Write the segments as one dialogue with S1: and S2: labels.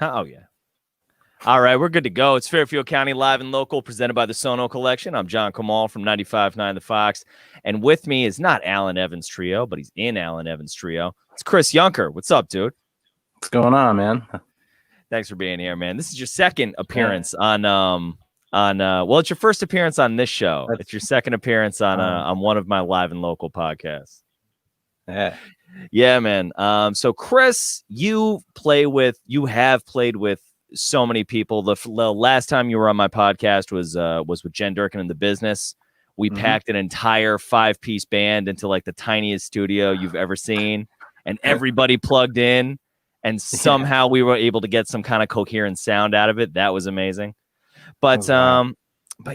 S1: Oh, yeah. All right, we're good to go. It's Fairfield County Live and Local, presented by the Sono Collection. I'm John Kamal from 95.9 The Fox. And with me is not Alan Evans Trio, but he's in Alan Evans Trio. It's Chris Yunker. What's up, dude?
S2: What's going on, man?
S1: Thanks for being here, man. This is your second appearance well, it's your first appearance on this show. It's your second appearance on one of my Live and Local podcasts. Yeah, man. So Chris, you have played with so many people. The last time you were on my podcast was with Jen Durkin in The Business. We packed an entire 5-piece band into like the tiniest studio you've ever seen, and everybody plugged in, and somehow we were able to get some kind of coherent sound out of it. That was amazing. But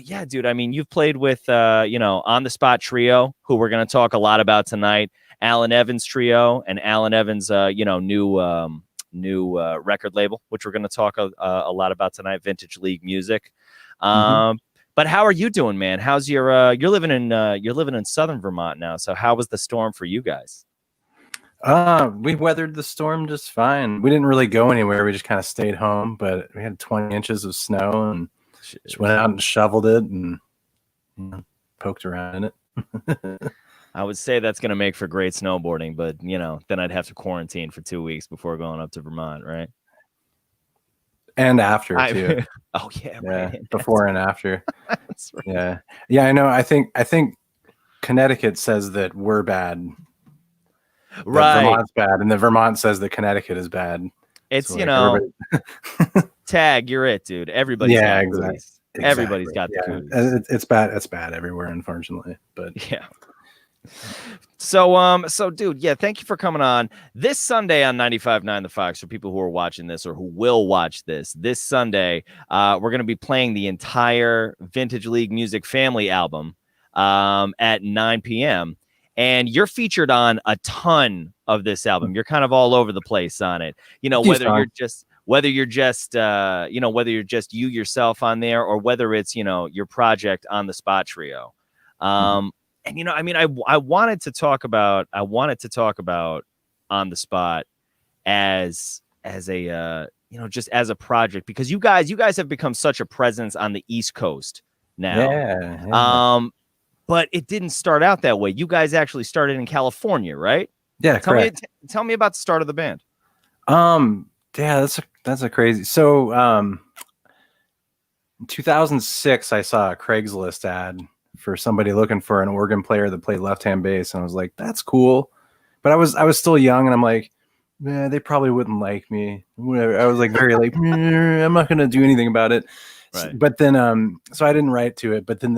S1: yeah, dude, I mean, you've played with On the Spot Trio, who we're going to talk a lot about tonight, Alan Evans Trio, and Alan Evans new record label, which we're going to talk a lot about tonight, Vintage League Music. But how are you doing, man? How's your you're living in southern Vermont now, so how was the storm for you guys?
S2: We weathered the storm just fine. We didn't really go anywhere. We just kind of stayed home, but we had 20 inches of snow and just went out and shoveled it and poked around in it.
S1: I would say that's going to make for great snowboarding, but, then I'd have to quarantine for 2 weeks before going up to Vermont, right?
S2: And after, too.
S1: Oh, yeah. Right.
S2: Before and after.
S1: That's right.
S2: Yeah, I know. I think Connecticut says that we're bad.
S1: Right.
S2: Vermont's bad, and the Vermont says that Connecticut is bad.
S1: It's, so tag, you're it, dude. Everybody's got
S2: exactly.
S1: Everybody's got the cooties.
S2: It's bad. It's bad everywhere, unfortunately. But
S1: yeah. So dude, thank you for coming on this Sunday on 95.9 The Fox. For people who are watching this or who will watch this Sunday, we're going to be playing the entire Vintage League Music Family album at 9 p.m. And you're featured on a ton of this album. You're kind of all over the place on it. Whether you're just you yourself on there, or whether it's your project On the Spot Trio. And I wanted to talk about On the Spot as a just as a project, because you guys have become such a presence on the East Coast now. But it didn't start out that way. You guys actually started in California, right?
S2: Yeah, correct.
S1: Tell me about the start of the band.
S2: That's a crazy. So in 2006, I saw a Craigslist ad for somebody looking for an organ player that played left-hand bass, and I was like, that's cool. But I was still young, and I'm like, they probably wouldn't like me. Whatever. I was like very like, I'm not gonna do anything about it.
S1: Right.
S2: But then so I didn't write to it. But then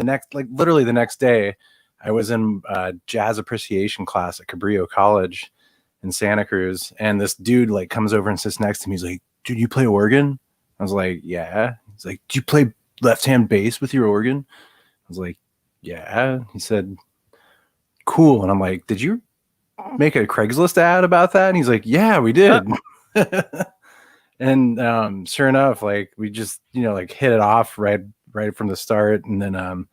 S2: literally the next day, I was in jazz appreciation class at Cabrillo College in Santa Cruz, and this dude comes over and sits next to me. He's like, dude, you play organ? I was like, yeah. He's like, do you play left-hand bass with your organ? I was like, yeah. He said, cool. And I'm like, did you make a Craigslist ad about that? And he's like, yeah, we did. And sure enough, we just hit it off right from the start. And then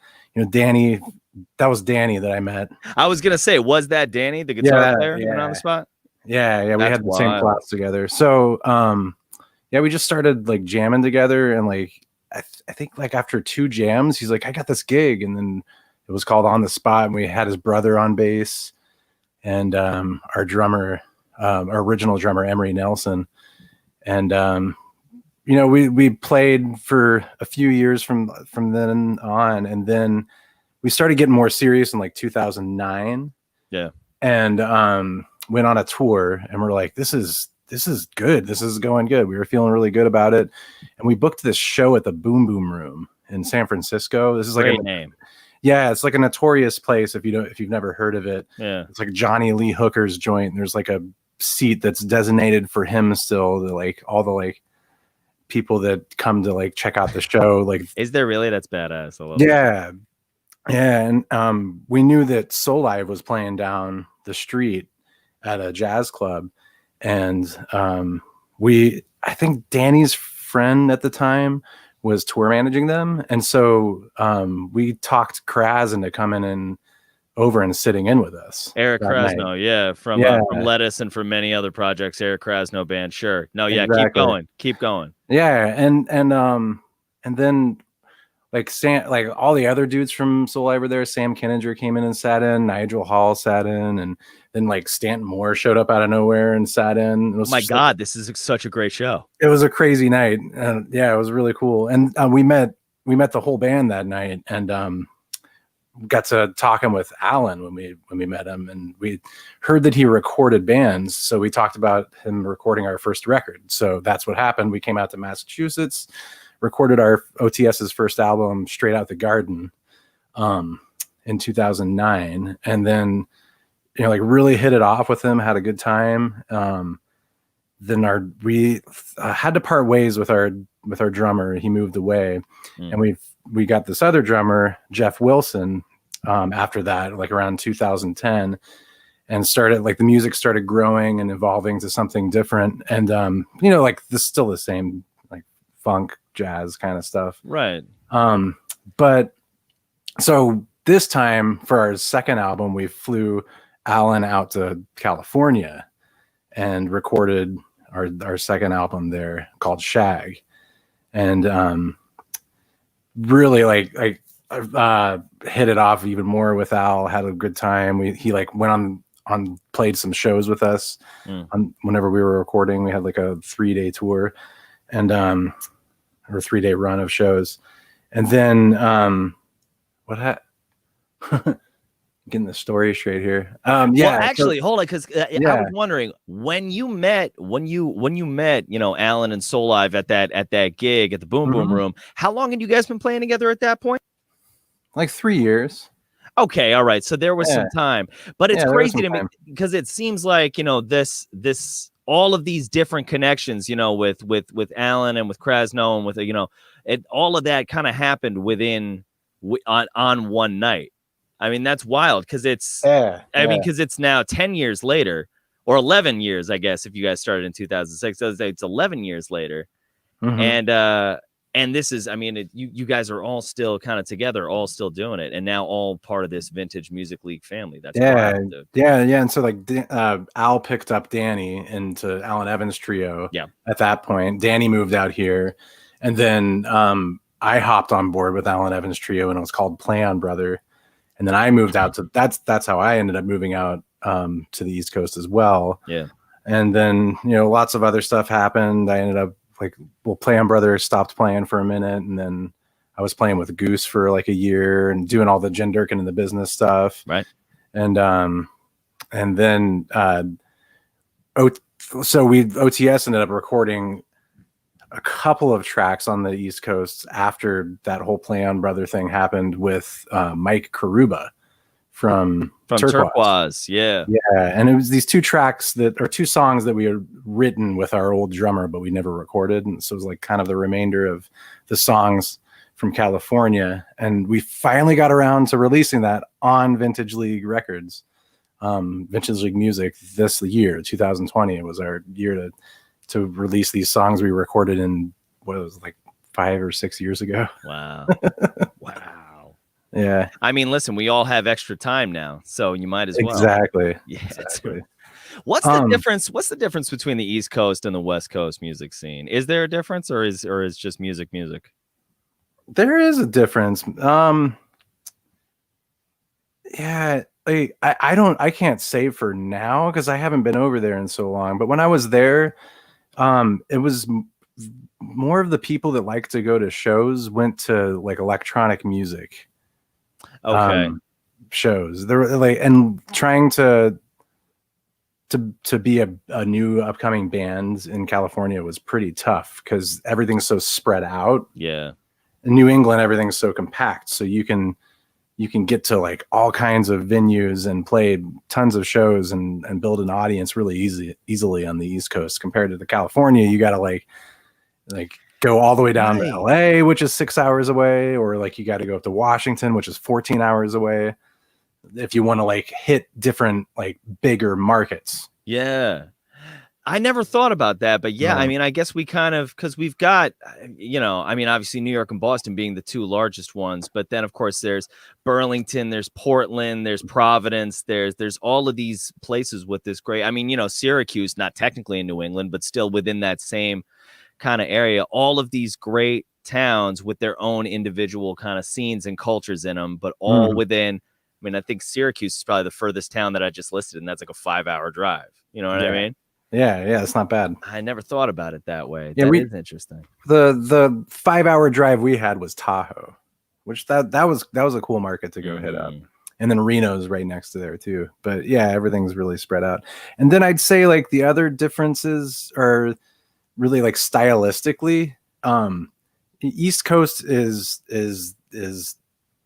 S2: Danny, that was Danny that I met.
S1: I was gonna say, was that Danny, the guitar player, On the Spot?
S2: Yeah, we had the same class together. So we just started jamming together, and I think after 2 jams, he's like, I got this gig, and then it was called On the Spot, and we had his brother on bass, and our drummer, our original drummer, Emery Nelson. And we played for a few years from then on, and then we started getting more serious in 2009.
S1: Yeah.
S2: And went on a tour, and we're like, this is good. This is going good. We were feeling really good about it, and we booked this show at the Boom Boom Room in San Francisco. This is
S1: great name.
S2: Yeah, it's a notorious place if you've never heard of it.
S1: Yeah,
S2: it's Johnny Lee Hooker's joint. There's a seat that's designated for him still. All the people that come to check out the show.
S1: Is there really? That's badass.
S2: Yeah. And we knew that Soul Live was playing down the street at a jazz club, and I think Danny's friend at the time was tour managing them, and so we talked Kraz into coming and over and sitting in with us.
S1: Eric Krasno, from Lettuce and from many other projects. Eric Krasno band, sure. No, yeah, exactly. Keep going.
S2: Yeah, and then like all the other dudes from Soul Live were there. Sam Kenninger came in and sat in. Nigel Hall sat in, and then like Stanton Moore showed up out of nowhere and sat in. It was
S1: this is such a great show.
S2: It was a crazy night, and yeah, it was really cool. And we met the whole band that night, and got to talking with Alan when we met him, and we heard that he recorded bands. So we talked about him recording our first record. So that's what happened. We came out to Massachusetts, recorded our OTS's first album, Straight Out the Garden, in 2009, and then like really hit it off with him, had a good time. Then we had to part ways with our drummer. He moved away, and we got this other drummer, Jeff Wilson, after that, like around 2010, and started like the music started growing and evolving to something different, and like this still the same like funk jazz kind of stuff,
S1: right?
S2: But so this time for our second album, we flew Alan out to California and recorded our second album there called Shag, and really like hit it off even more with Al. Had a good time. He like went on played some shows with us whenever we were recording. We had like a 3-day tour, and or 3-day run of shows, and then getting the story straight here.
S1: Well, actually, hold on, because I was wondering when you met, Alan and Soul Live at that gig at the Boom Boom Room. How long had you guys been playing together at that point?
S2: Like 3 years.
S1: Okay, all right. So there was some time, but it's crazy to me because it seems like this all of these different connections, with Alan and with Krasno and with all of that kind of happened on one night. I mean, that's wild because it's because it's now 10 years later, or 11 years, I guess, if you guys started in 2006. So it's 11 years later. And this is, I mean, you guys are all still kind of together, all still doing it, and now all part of this Vintage Music League family. That's wild, dude.
S2: And so like Al picked up Danny into Alan Evans trio. At that point, Danny moved out here, and then I hopped on board with Alan Evans trio, and it was called Play On Brother. And then I moved out to that's how I ended up moving out to the East Coast as well.
S1: Yeah.
S2: And then, lots of other stuff happened. I ended up Play On Brother stopped playing for a minute, and then I was playing with Goose for like a year and doing all the Jen Durkin and the business stuff.
S1: Right.
S2: And then OTS ended up recording a couple of tracks on the East Coast after that whole Play On Brother thing happened with Mike Karuba from
S1: Turquoise. Yeah.
S2: And it was these two songs that we had written with our old drummer, but we never recorded. And so it was like kind of the remainder of the songs from California. And we finally got around to releasing that on Vintage League Records, Vintage League Music this year, 2020. It was our year to release these songs we recorded in what it was like 5 or 6 years ago.
S1: Wow. Wow.
S2: Yeah.
S1: I mean, listen, we all have extra time now, so you might as well.
S2: Exactly.
S1: Yeah. Exactly. What's the difference? What's the difference between the East Coast and the West Coast music scene? Is there a difference, or is just music?
S2: There is a difference. Yeah. I can't say for now because I haven't been over there in so long. But when I was there, it was more of the people that like to go to shows went to like electronic music shows. They're like, and trying to be a new upcoming band in California was pretty tough because everything's so spread out.
S1: Yeah.
S2: In New England, everything's so compact, so you can get to like all kinds of venues and play tons of shows and build an audience really easily on the East Coast compared to the California. You got to like go all the way down to LA, which is 6 hours away, or like you got to go up to Washington, which is 14 hours away, if you want to like hit different like bigger markets.
S1: Yeah. I never thought about that, but yeah,
S2: No.
S1: I mean, I guess we kind of, because we've got, I mean, obviously New York and Boston being the two largest ones, but then of course there's Burlington, there's Portland, there's Providence, there's all of these places with this great, I mean, Syracuse, not technically in New England, but still within that same kind of area, all of these great towns with their own individual kind of scenes and cultures in them, but all within, I mean, I think Syracuse is probably the furthest town that I just listed, and that's like a 5-hour drive. You know what I mean?
S2: Yeah, it's not bad.
S1: I never thought about it that way.
S2: Yeah,
S1: that is interesting.
S2: The 5-hour drive we had was Tahoe, which that was a cool market to go hit up. And then Reno's right next to there too. But yeah, everything's really spread out. And then I'd say like the other differences are really like stylistically. East Coast is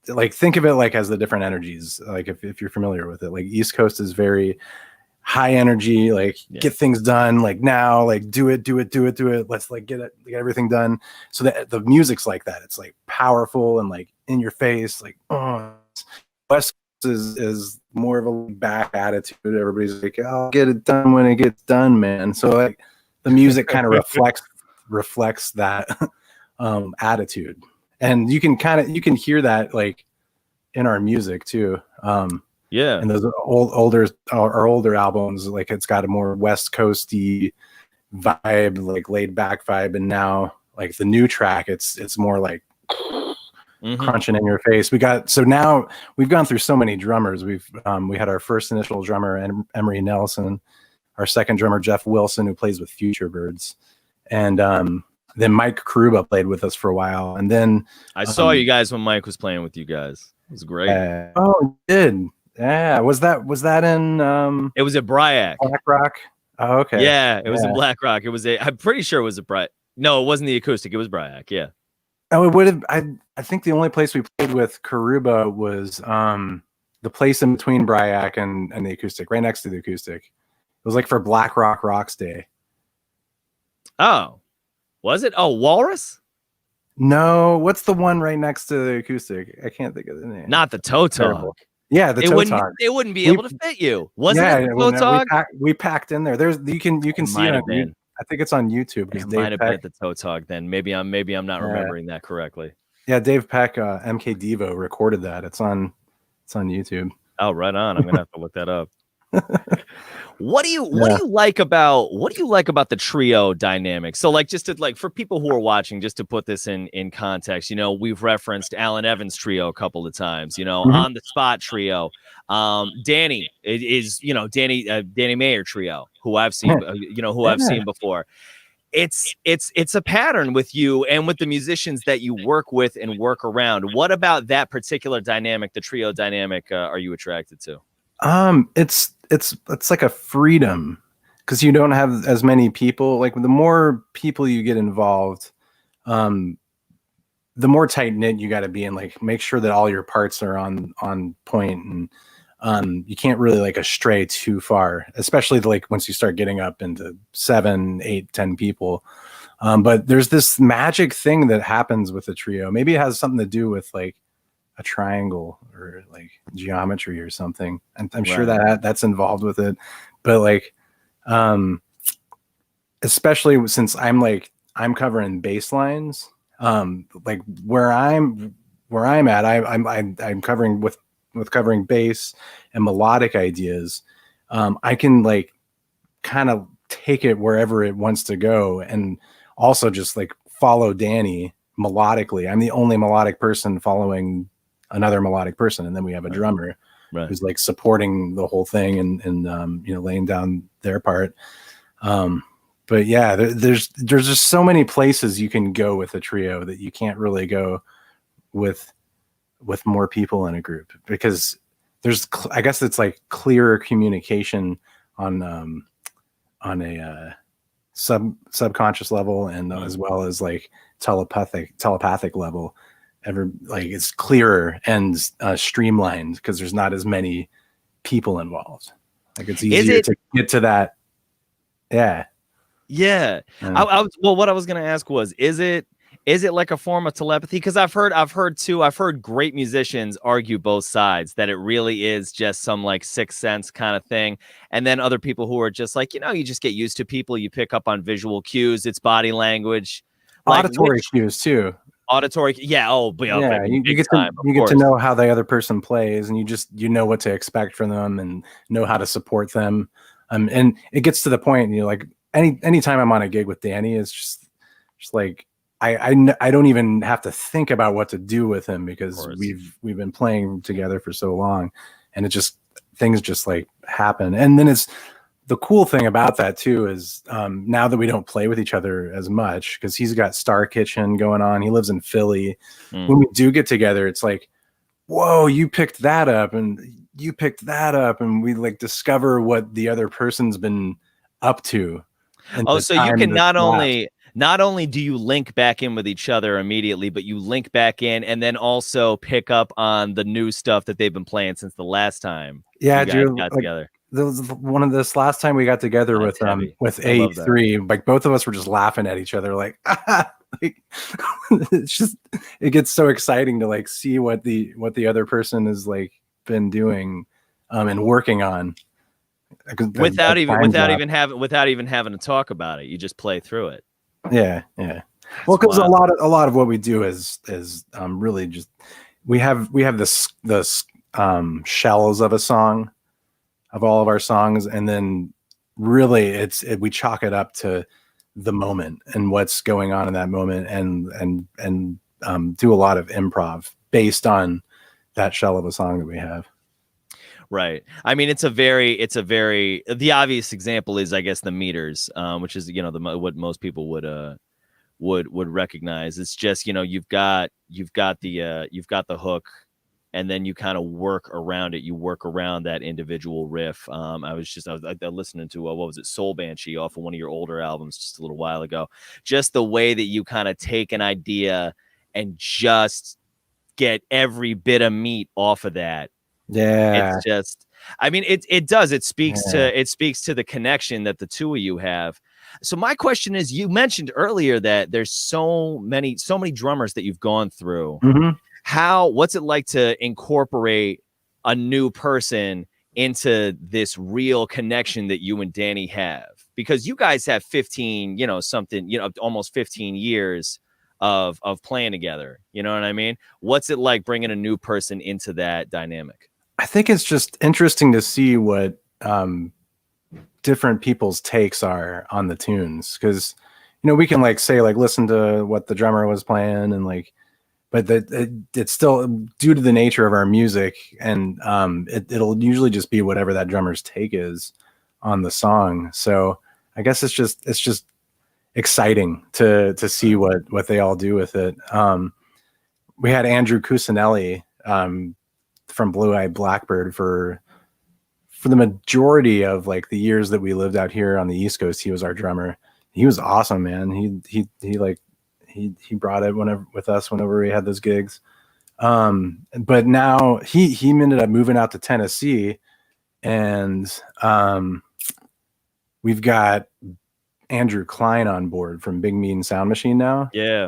S2: like, think of it like as the different energies. Like if you're familiar with it, like East Coast is very high energy, like get things done, like now, like do it. Let's like get everything done. So that the music's like that. It's like powerful and like in your face, like West Coast is more of a back attitude. Everybody's like, I'll get it done when it gets done, man. So like the music kind of reflects that attitude. And you can hear that like in our music too. And those older albums, like it's got a more West Coasty vibe, like laid back vibe. And now like the new track, it's more like crunching in your face. Now we've gone through so many drummers. We had our first initial drummer, Emery Nelson, our second drummer, Jeff Wilson, who plays with Future Birds. And then Mike Karuba played with us for a while. And then
S1: I saw you guys when Mike was playing with you guys. It was great.
S2: Oh, it did. Yeah, was that in
S1: it was at Bryac.
S2: Black Rock? Oh, okay.
S1: Yeah, it was in Black Rock. I'm pretty sure it was at Bryac. No, it wasn't the acoustic, it was Bryac, yeah.
S2: Oh, it would have. I think the only place we played with Karuba was the place in between Bryac and the acoustic, right next to the acoustic. It was like for Black Rock Rocks Day.
S1: Oh. Was it? Oh, Walrus?
S2: No, what's the one right next to the acoustic? I can't think of the name.
S1: Not the Toe Talk.
S2: Yeah, the Toe Talk.
S1: It wouldn't be able to fit you. Wasn't it the Toe Talk?
S2: We packed in there. You can see it on, I think it's on YouTube.
S1: It might have been at the Toe Talk then. Maybe I'm not remembering that correctly.
S2: Yeah, Dave Peck, MK Devo recorded that. It's on YouTube.
S1: Oh, right on. I'm gonna have to look that up. What do you like about the trio dynamic? So like just to like for people who are watching, just to put this in context, we've referenced Alan Evans trio a couple of times, On the Spot trio. Danny is Danny Mayer trio, who I've seen I've seen before. It's a pattern with you and with the musicians that you work with and work around. What about that particular dynamic, the trio dynamic, are you attracted to?
S2: It's like a freedom because you don't have as many people. Like the more people you get involved, the more tight knit you got to be, and like make sure that all your parts are on point, and you can't really like astray too far, especially like once you start getting up into 7, 8, 10 people. But there's this magic thing that happens with the trio. Maybe it has something to do with like a triangle or like geometry or something. I'm sure that's involved with it, but like, especially since I'm covering bass lines, like where I'm at, I'm covering with covering bass and melodic ideas. I can like kind of take it wherever it wants to go, and also just like follow Danny melodically. I'm the only melodic person following another melodic person, and then we have a drummer who's like supporting the whole thing and laying down their part. But yeah, there's just so many places you can go with a trio that you can't really go with more people in a group, because there's I guess it's like clearer communication on a subconscious level, and as well as like telepathic level. It's clearer and streamlined because there's not as many people involved. Like it's easier to get to that. Yeah.
S1: What I was going to ask was, is it Is it like a form of telepathy? Because I've heard great musicians argue both sides, that it really is just some like sixth sense kind of thing. And then other people who are just like, you just get used to people, you pick up on visual cues, it's body language, like
S2: Auditory cues too.
S1: Auditory. Yeah. Oh, but
S2: yeah, you get to know how the other person plays, and you know what to expect from them and know how to support them. And it gets to the point, and you're like, anytime I'm on a gig with Danny, it's just like, I don't even have to think about what to do with him, because we've been playing together for so long, and things just like happen. And then the cool thing about that too is, now that we don't play with each other as much, because he's got Star Kitchen going on, he lives in Philly. When we do get together, it's like, whoa, you picked that up and you picked that up, and we like discover what the other person's been up to.
S1: Oh, so you can not only do you link back in with each other immediately, but you link back in and then also pick up on the new stuff that they've been playing since the last time.
S2: Yeah,
S1: you guys got together.
S2: There was one of this last time we got together with A3, like both of us were just laughing at each other, like, like it gets so exciting to like see what the other person has like been doing and working on.
S1: Without even having to talk about it, you just play through it.
S2: Yeah. Well, because a lot of what we do is really just we have this shells of a song, of all of our songs, and then really we chalk it up to the moment and what's going on in that moment, and do a lot of improv based on that shell of a song that we have.
S1: Right. I mean, the obvious example is, I guess, the meters, which is, what most people would recognize. It's just, you've got the hook, and then you kind of work around it. You work around that individual riff. I was listening to, what was it? Soul Banshee off of one of your older albums just a little while ago. Just the way that you kind of take an idea and just get every bit of meat off of that.
S2: Yeah,
S1: it's just, I mean, it speaks to the connection that the two of you have. So my question is, you mentioned earlier that there's so many drummers that you've gone through. What's it like to incorporate a new person into this real connection that you and Danny have? Because you guys have 15, almost 15 years of playing together. You know what I mean? What's it like bringing a new person into that dynamic?
S2: I think it's just interesting to see what different people's takes are on the tunes, because we can like say like listen to what the drummer was playing and like, but it's still due to the nature of our music, and it'll usually just be whatever that drummer's take is on the song. So I guess it's just exciting to see what they all do with it. We had Andrew Cusinelli from Blue Eyed Blackbird for the majority of like the years that we lived out here on the East Coast. He was our drummer. He was awesome, man. He brought it with us whenever we had those gigs. But now he ended up moving out to Tennessee, and we've got Andrew Klein on board from Big Mean Sound Machine now.
S1: Yeah.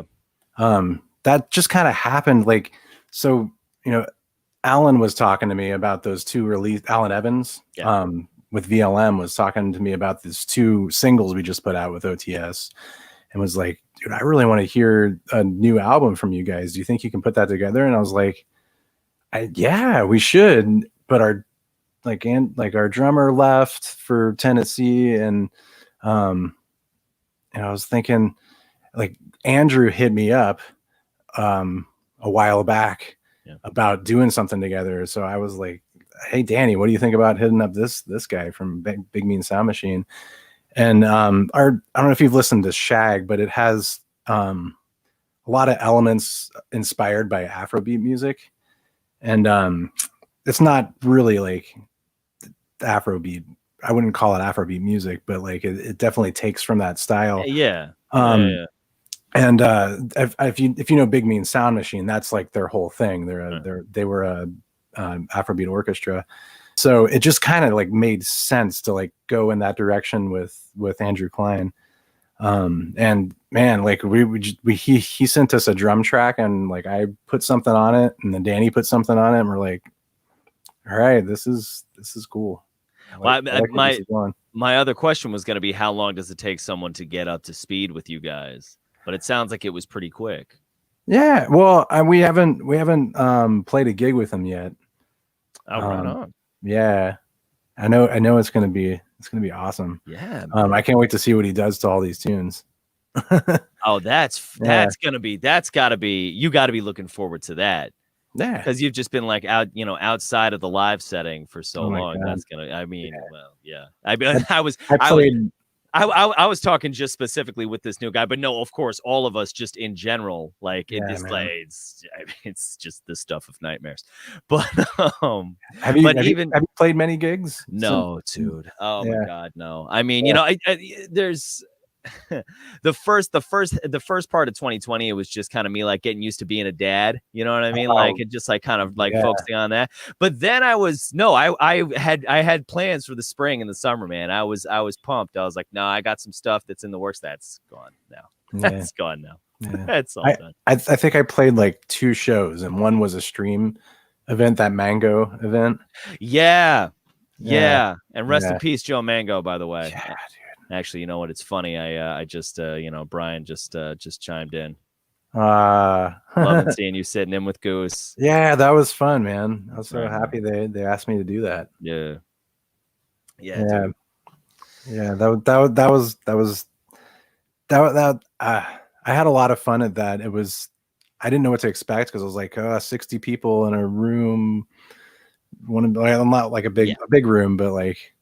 S2: That just kind of happened. Like, so, Alan was talking to me about those two released, Alan Evans, with VLM was talking to me about these two singles we just put out with OTS, and was like, dude, I really want to hear a new album from you guys. Do you think you can put that together? And I was like, yeah, we should. But our drummer left for Tennessee, and I was thinking, like, Andrew hit me up a while back about doing something together. So I was like, hey, Danny, what do you think about hitting up this guy from Big Mean Sound Machine? And I don't know if you've listened to Shag, but it has a lot of elements inspired by Afrobeat music. And it's not really like Afrobeat. I wouldn't call it Afrobeat music, but like it definitely takes from that style.
S1: Yeah.
S2: And if you know Big Mean Sound Machine, that's like their whole thing. They were a Afrobeat orchestra, so it just kind of like made sense to like go in that direction with Andrew Klein. And man, man, like he sent us a drum track, and like I put something on it, and then Danny put something on it, and we're like, all right, this is cool.
S1: My other question was going to be, how long does it take someone to get up to speed with you guys? But it sounds like it was pretty quick.
S2: Yeah, well, we haven't played a gig with him yet.
S1: Oh, right on.
S2: Yeah, I know it's gonna be awesome.
S1: Yeah,
S2: I can't wait to see what he does to all these tunes.
S1: Oh, that's gotta be. You got to be looking forward to that.
S2: Yeah,
S1: because you've just been like outside of the live setting for so long. God. That's gonna. I mean, well, yeah. I mean, I was talking just specifically with this new guy, but no, of course, all of us just in general, like it's just the stuff of nightmares. But
S2: have you played many gigs?
S1: No, dude. Oh my God, no. I mean, there's the first part of 2020, it was just kind of me like getting used to being a dad, you know what I mean? Like it just like kind of like focusing on that. But then I had plans for the spring and the summer, man. I was pumped. I was like, no, I got some stuff that's in the works. That's gone now. That's gone now. That's all done.
S2: I think I played like 2 shows, and one was a stream event, that Mango event.
S1: Yeah. And rest in peace, Joe Mango, by the way.
S2: Yeah, dude.
S1: Actually, you know what? It's funny. I just, Brian just chimed in.
S2: Loving
S1: seeing you sitting in with Goose.
S2: Yeah, that was fun, man. I was so happy they asked me to do that.
S1: Yeah.
S2: Dude. Yeah. That I had a lot of fun at that. I didn't know what to expect, because I was like, 60 people in a room. I'm not like a big room, but like.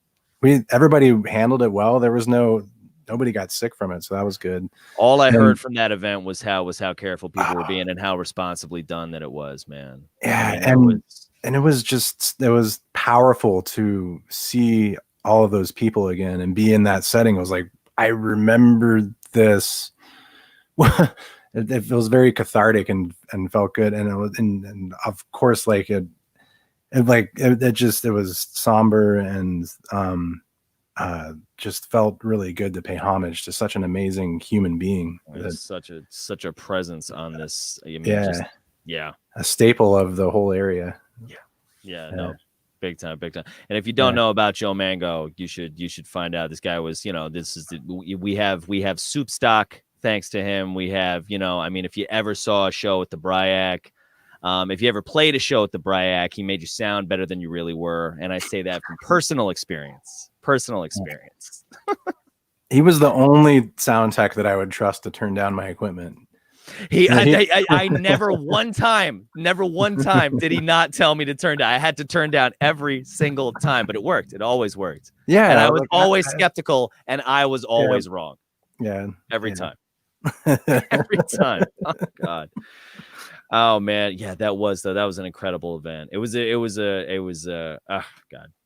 S2: Everybody handled it well. There was nobody got sick from it, so that was good.
S1: All I heard from that event was how careful people were being and how responsibly done that it was, man.
S2: Yeah, and it was powerful to see all of those people again and be in that setting. It was like, I remember this. It was very cathartic and felt good, and of course, like it was somber and just felt really good to pay homage to such an amazing human being.
S1: Such a presence on this. I mean,
S2: a staple of the whole area.
S1: No, big time. And if you don't know about Joe Mango, you should find out. This guy was, we have soup stock thanks to him. We have, if you ever saw a show at the Bryac. If you ever played a show at the Bryac, he made you sound better than you really were. And I say that from personal experience.
S2: He was the only sound tech that I would trust to turn down my equipment.
S1: I never one time did he not tell me to turn down. I had to turn down every single time, but it worked. It always worked.
S2: Yeah.
S1: And I was always skeptical, and I was always wrong.
S2: Yeah.
S1: Every time. Every time. Oh, God. Oh man, yeah, that was an incredible event. It was God,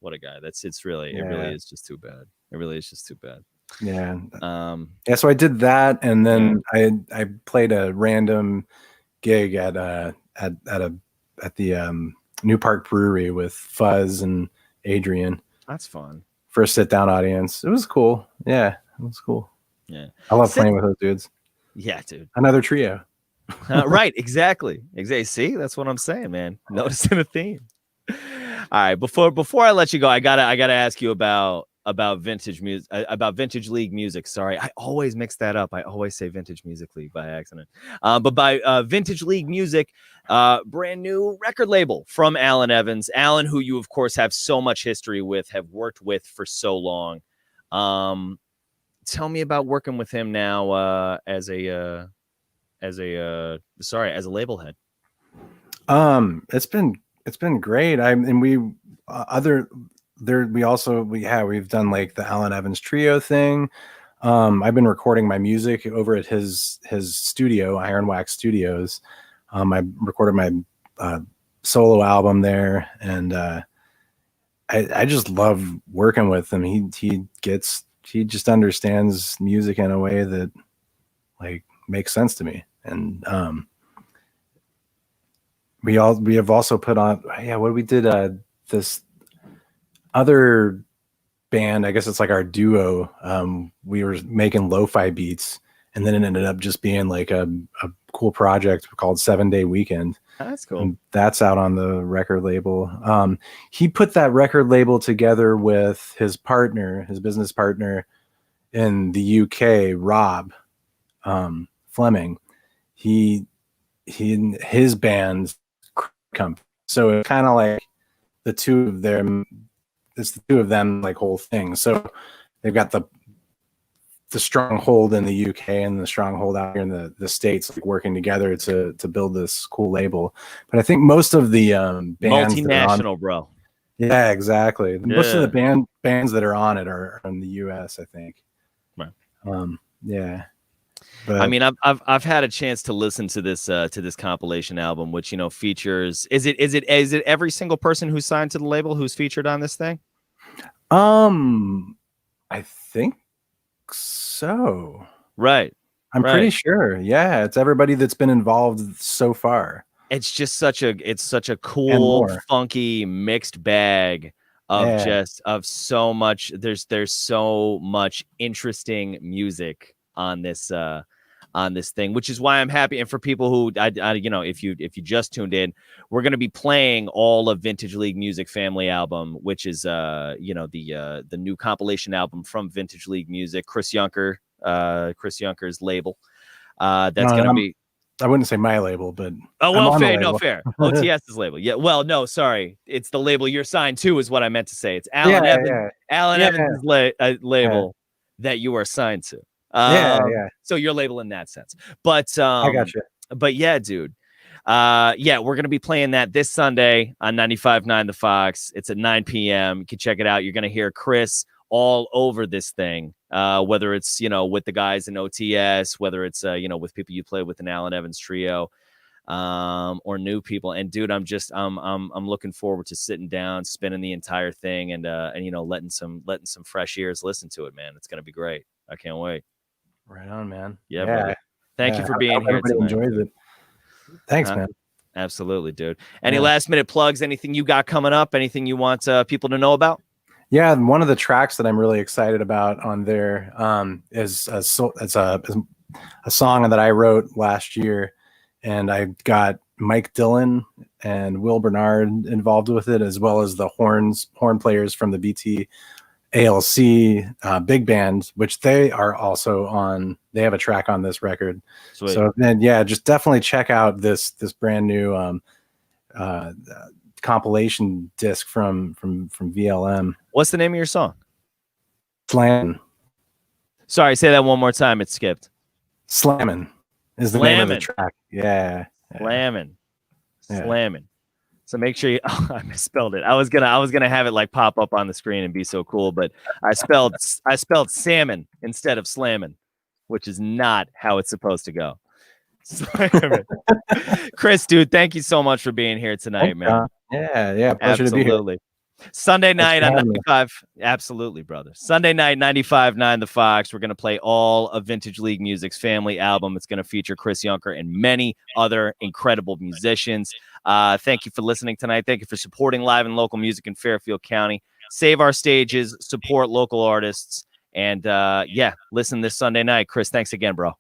S1: what a guy. It really is just too bad. It really is just too bad.
S2: Yeah. So I did that, and then I played a random gig at the New Park Brewery with Fuzz and Adrian.
S1: That's fun. For a
S2: sit down audience. It was cool. Yeah, it was cool.
S1: Yeah.
S2: I love playing with those dudes.
S1: Yeah, dude.
S2: Another trio.
S1: Right, exactly. See, that's what I'm saying, man. Noticing a theme. All right, before I let you go, I gotta ask you about vintage music, about Vintage League Music. Sorry, I always mix that up. I always say Vintage Music League by accident. But by Vintage League Music, brand new record label from Alan Evans. Alan, who you of course have so much history with, have worked with for so long. Tell me about working with him now as a label head.
S2: It's been great. We've done like the Alan Evans trio thing. I've been recording my music over at his studio, Iron Wax Studios. I recorded my solo album there, and I just love working with him. He just understands music in a way that like makes sense to me. And we have also put on we did this other band, I guess it's like our duo. We were making lo-fi beats, and then it ended up just being like a cool project called 7 Day Weekend.
S1: That's cool.
S2: And that's out on the record label. He put that record label together with his partner, his business partner in the UK, Rob Fleming. His band's company. So it's kind of like the two of them. It's the two of them, like, whole thing. So they've got the stronghold in the UK and the stronghold out here in the States, like, working together to build this cool label. But I think most of the bands
S1: multinational, bro.
S2: Yeah, exactly. Most of the bands that are on it are in the US, I think.
S1: Right.
S2: Yeah. But
S1: I mean, I've had a chance to listen to this compilation album, which, you know, features. Is it every single person who's signed to the label who's featured on this thing?
S2: I think so.
S1: Right.
S2: I'm pretty sure. Yeah, it's everybody that's been involved so far.
S1: It's just such a cool, funky mixed bag of so much. There's so much interesting music on this thing, which is why I'm happy. And for people who you know, if you just tuned in, we're going to be playing all of Vintage League Music Family album, which is you know, the new compilation album from Vintage League Music, Chris Younker's label. That's going to be.
S2: I wouldn't say my label, but
S1: fair. OTS's label. Yeah. Well, no, sorry. It's the label you're signed to is what I meant to say. It's Alan Evans. Alan Evans' label that you are signed to. So your label in that sense. But
S2: I got you.
S1: But yeah, dude. We're gonna be playing that this Sunday on 95.9 The Fox. It's at 9 p.m. You can check it out. You're gonna hear Chris all over this thing, whether it's, you know, with the guys in OTS, whether it's you know, with people you play with an Alan Evans trio, or new people. And dude, I'm looking forward to sitting down, spinning the entire thing, and you know, letting some fresh ears listen to it, man. It's gonna be great. I can't wait.
S2: Right on, man.
S1: Yeah. Brother. Thank you for being here tonight.
S2: Enjoys it. Thanks, man.
S1: Absolutely, dude. Any last minute plugs? Anything you got coming up? Anything you want people to know about?
S2: Yeah, one of the tracks that I'm really excited about on there is a song that I wrote last year, and I got Mike Dillon and Will Bernard involved with it, as well as the horn players from the BT ALC big band, which they are also on. They have a track on this record. Sweet. So then, just definitely check out this brand new compilation disc from VLM.
S1: What's the name of your song?
S2: Slammin'.
S1: Sorry, say that one more time. It skipped.
S2: Slammin' is the name of the track. Yeah.
S1: Slammin'. So make sure you. Oh, I misspelled it. I was gonna have it like pop up on the screen and be so cool, but I spelled salmon instead of slamming, which is not how it's supposed to go. Chris, dude, thank you so much for being here tonight, man.
S2: Yeah, pleasure to be here.
S1: Sunday night on 95. Absolutely, brother. Sunday night, 95.9 The Fox. We're going to play all of Vintage League Music's family album. It's going to feature Chris Younker and many other incredible musicians. Thank you for listening tonight. Thank you for supporting live and local music in Fairfield County. Save our stages, support local artists, and listen this Sunday night. Chris, thanks again, bro.